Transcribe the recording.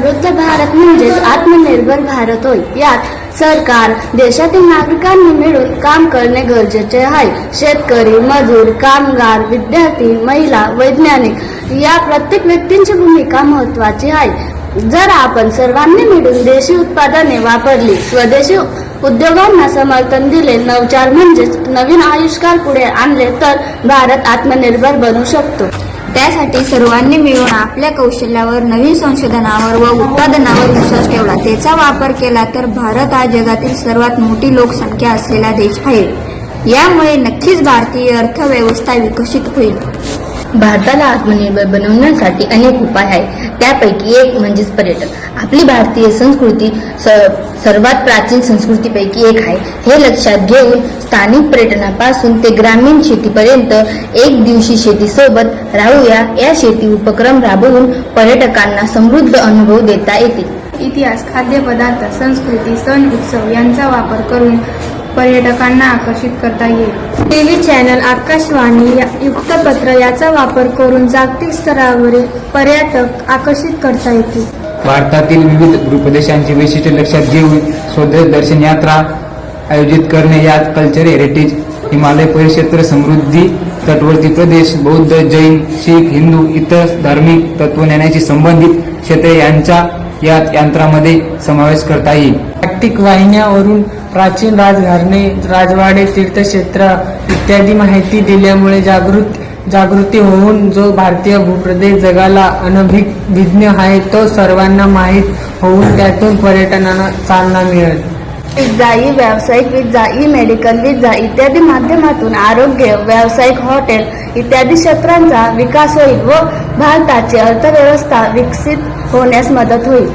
समृद्ध भारत म्हणजेच आत्मनिर्भर भारत होय। यात सरकार, देशातील नागरिकांनी मिळून काम करणे गरजेचे आहे। शेतकरी, मजूर, कामगार, विद्यार्थी, महिला, वैज्ञानिक या प्रत्येक व्यक्तींची भूमिका महत्त्वाची आहे। जर आपण सर्वांनी मिळून देशी उत्पादने वापरली, स्वदेशी उद्योगांना समर्थन दिले, नवचार म्हणजेच नवीन आविष्कार पुढे आणले तर भारत आत्मनिर्भर बनू शकतो। त्यासाठी सर्वांनी मिळून आपल्या कौशल्यावर, नवीन संशोधनावर व उत्पादनावर विश्वास ठेवला, त्याचा वापर केला तर भारत हा जगातील सर्वात मोठी लोकसंख्या असलेला देश आहे। यामुळे नक्कीच भारतीय अर्थव्यवस्था विकसित होईल। भारताला आत्मनिर्भर बनवण्यासाठी अनेक उपाय आहेत। त्यापैकी एक म्हणजेच पर्यटन। आपली भारतीय संस्कृती सर्वात प्राचीन संस्कृतीपैकी एक आहे। हे लक्षात घेऊन स्थानिक पर्यटनापासून ते ग्रामीण शेतीपर्यंत एक दिवशी शेतीसोबत राहूया या शेती उपक्रम राबवून पर्यटकांना समृद्ध अनुभव देता येतील। इतिहास, खाद्यपदार्थ, संस्कृती, सण, उत्सव यांचा वापर करून पर्यटकांना आकर्षित करता येईल। टीव्ही चॅनल, आकाशवाणी, वृत्तपत्र याचा वापर करून जागतिक स्तरावरील पर्यटक आकर्षित करता येतील। भारतातील विविध भूप्रदेशांचे वैशिष्ट्य लक्षात घेऊन स्वदेश दर्शन यात्रा आयोजित करणे, यात कल्चर हेरिटेज, हिमालय परिक्षेत्र, समृद्धी, तटवर्ती प्रदेश, बौद्ध, जैन, शीख, हिंदू, इतर धार्मिक तत्वज्ञानाशी संबंधित क्षेत्रे यांचा यात यंत्रामध्ये समावेश करता येईल। जागतिक वाहिन्यावरून प्राचीन राजघराणे, राजवाडे, तीर्थक्षेत्र इत्यादी माहिती दिल्यामुळे जागृती होऊन जो भारतीय भूप्रदेश जगाला अनभिज्ञ आहे तो सर्वांना माहीत होऊन त्यातून पर्यटनाला चालना मिळेल। विजा, ई व्यावसायिक विजा, ई मेडिकल विजा इत्यादी माध्यमातून आरोग्य, व्यावसायिक, हॉटेल इत्यादी क्षेत्रांचा विकास होईल व भारताची अर्थव्यवस्था विकसित होण्यास मदत होईल।